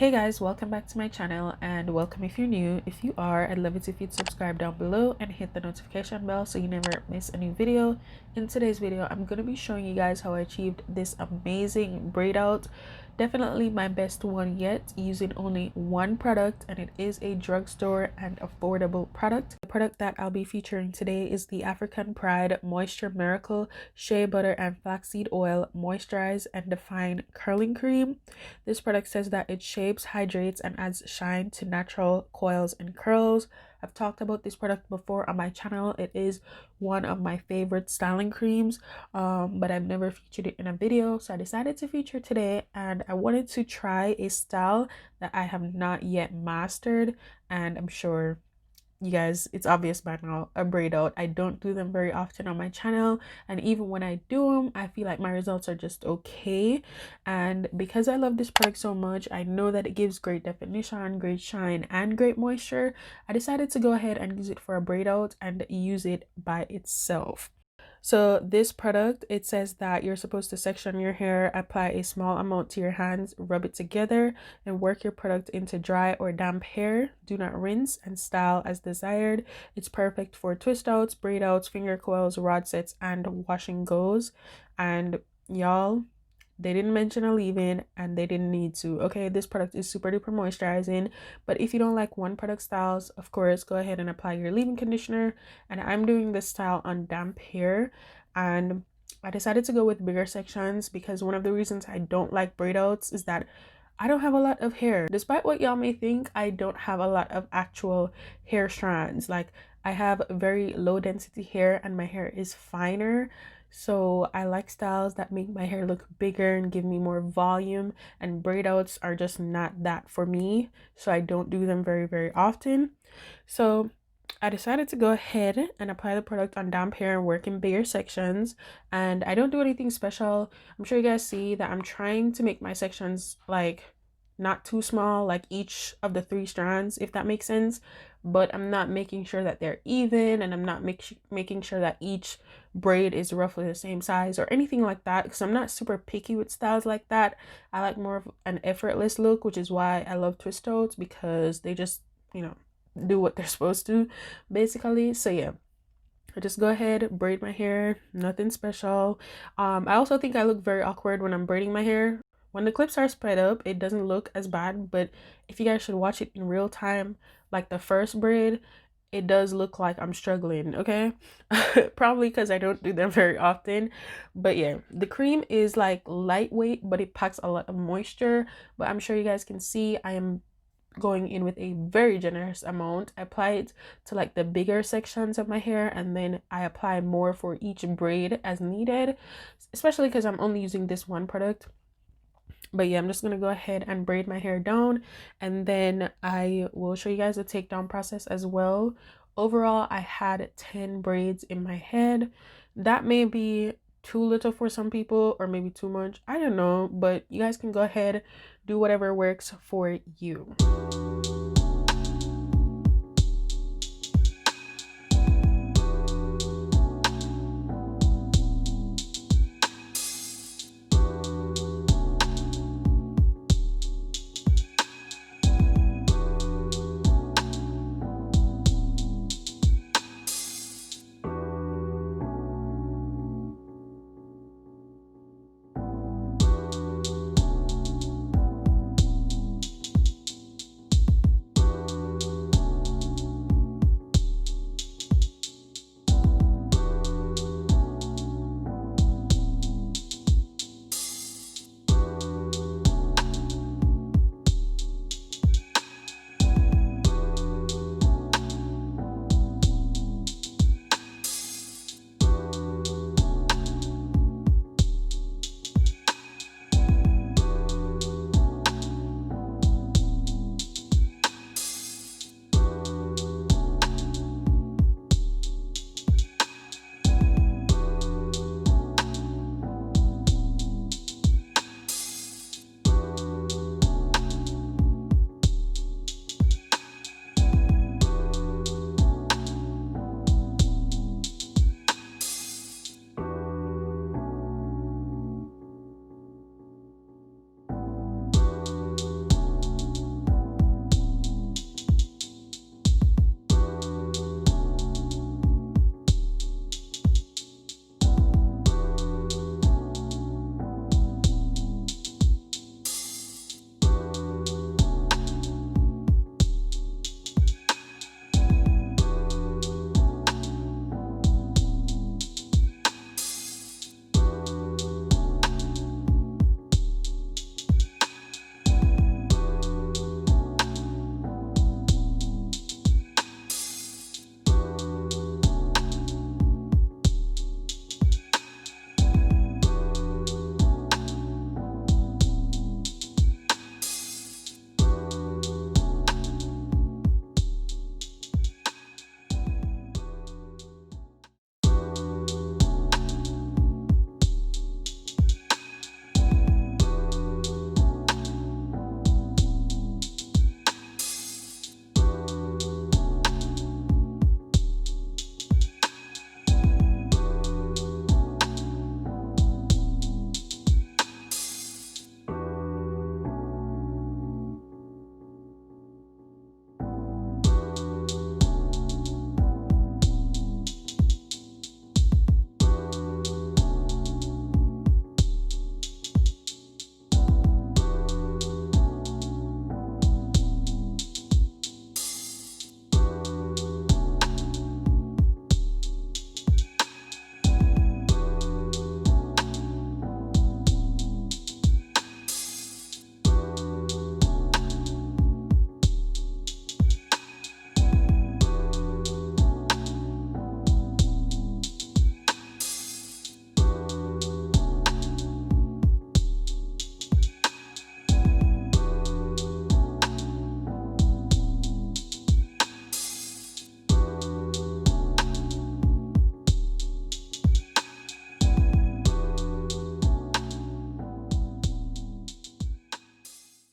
Hey guys, welcome back to my channel, and welcome if you're new. If you are, I'd love it if you'd subscribe down below and hit the notification bell so you never miss a new video. In today's video, I'm going to be showing you guys how I achieved this amazing braid out. Definitely my best one yet, using only one product, and it is a drugstore and affordable product. The product that I'll be featuring today is the African Pride Moisture Miracle Shea Butter and Flaxseed Oil Moisturize and Define Curling Cream. This product says that it shapes, hydrates, and adds shine to natural coils and curls. I've talked about this product before on my channel. It is one of my favorite styling creams, but I've never featured it in a video, so I decided to feature today. And I wanted to try a style that I have not yet mastered, and I'm sure you guys, it's obvious by now, a braid out. I don't do them very often on my channel, and even when I do them, I feel like my results are just okay. And because I love this product so much, I know that it gives great definition, great shine, and great moisture. I decided to go ahead and use it for a braid out and use it by itself. So this product, it says that you're supposed to section your hair, apply a small amount to your hands, rub it together, and work your product into dry or damp hair. Do not rinse, and style as desired. It's perfect for twist outs, braid outs, finger coils, rod sets, and washing goes. And y'all, they didn't mention a leave-in, and they didn't need to. Okay, this product is super duper moisturizing, but if you don't like one product styles, of course, go ahead and apply your leave-in conditioner. And I'm doing this style on damp hair, and I decided to go with bigger sections because one of the reasons I don't like braid outs is that I don't have a lot of hair. Despite what y'all may think, I don't have a lot of actual hair strands. Like, I have very low density hair and my hair is finer. So I like styles that make my hair look bigger and give me more volume, and braid outs are just not that for me. So I don't do them very often. So I decided to go ahead and apply the product on damp hair and work in bigger sections. And I don't do anything special. I'm sure you guys see that I'm trying to make my sections like not too small, like each of the 3 strands, if that makes sense. But I'm not making sure that they're even, and I'm not making sure that each braid is roughly the same size or anything like that, because I'm not super picky with styles like that. I like more of an effortless look, which is why I love twist outs, because they just, do what they're supposed to basically. So yeah, I just go ahead, braid my hair, nothing special. I also think I look very awkward when I'm braiding my hair. When the clips are spread up, it doesn't look as bad, but if you guys should watch it in real time, like the first braid, it does look like I'm struggling, okay? Probably because I don't do them very often. But yeah, the cream is like lightweight, but it packs a lot of moisture. But I'm sure you guys can see I am going in with a very generous amount. I apply it to like the bigger sections of my hair, and then I apply more for each braid as needed, especially because I'm only using this one product. But yeah, I'm just gonna go ahead and braid my hair down, and then I will show you guys the takedown process as well. Overall, I had 10 braids in my head. That may be too little for some people, or maybe too much, I don't know, but you guys can go ahead, do whatever works for you.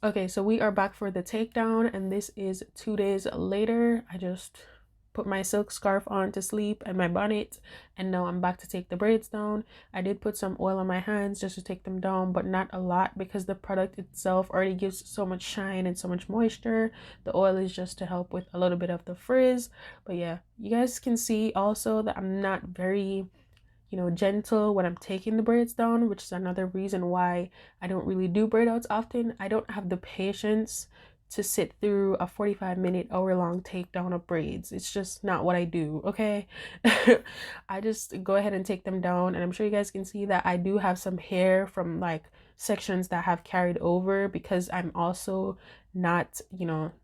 Okay, so we are back for the takedown, and this is 2 days later. I just put my silk scarf on to sleep and my bonnet, and now I'm back to take the braids down. I did put some oil on my hands just to take them down, but not a lot because the product itself already gives so much shine and so much moisture. The oil is just to help with a little bit of the frizz. But yeah, you guys can see also that I'm not very gentle when I'm taking the braids down, which is another reason why I don't really do braid outs often. I don't have the patience to sit through a 45-minute, hour-long takedown of braids. It's just not what I do, okay? I just go ahead and take them down, and I'm sure you guys can see that I do have some hair from like sections that have carried over because I'm also not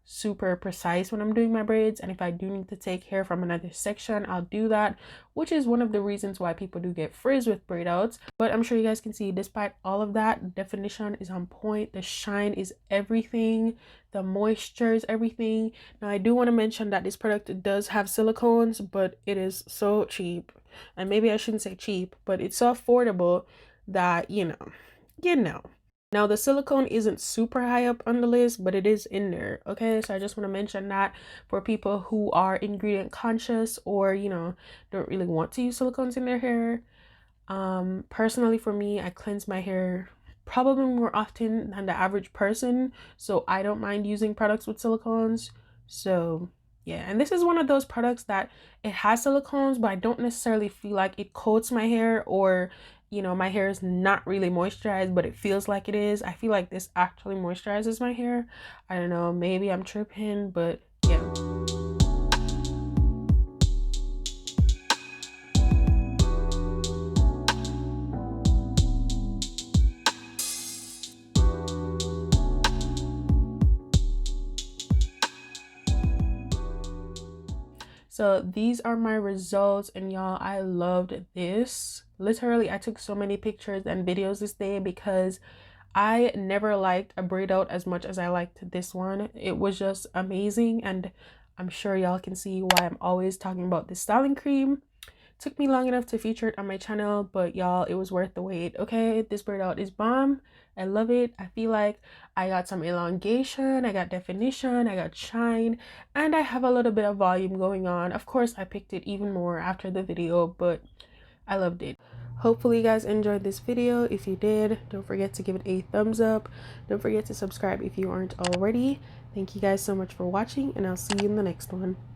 super precise when I'm doing my braids, and if I do need to take hair from another section, I'll do that, which is one of the reasons why people do get frizz with braid outs. But I'm sure you guys can see, despite all of that, the definition is on point, the shine is everything, the moisture is everything. Now I do want to mention that this product does have silicones, but it is so cheap, and maybe I shouldn't say cheap, but it's so affordable that now the silicone isn't super high up on the list, but it is in there. Okay, so I just want to mention that for people who are ingredient conscious or don't really want to use silicones in their hair. Personally for me, I cleanse my hair probably more often than the average person, so I don't mind using products with silicones. So yeah, and this is one of those products that it has silicones, but I don't necessarily feel like it coats my hair, or my hair is not really moisturized but it feels like it is. I feel like this actually moisturizes my hair. I don't know, maybe I'm tripping, but yeah. So these are my results, and y'all, I loved this. Literally, I took so many pictures and videos this day because I never liked a braid out as much as I liked this one. It was just amazing, and I'm sure y'all can see why I'm always talking about this styling cream. Took me long enough to feature it on my channel, but y'all, it was worth the wait. Okay, this braid out is bomb. I love it. I feel like I got some elongation, I got definition, I got shine, and I have a little bit of volume going on. Of course, I picked it even more after the video, but I loved it. Hopefully you guys enjoyed this video. If you did, don't forget to give it a thumbs up. Don't forget to subscribe if you aren't already. Thank you guys so much for watching, and I'll see you in the next one.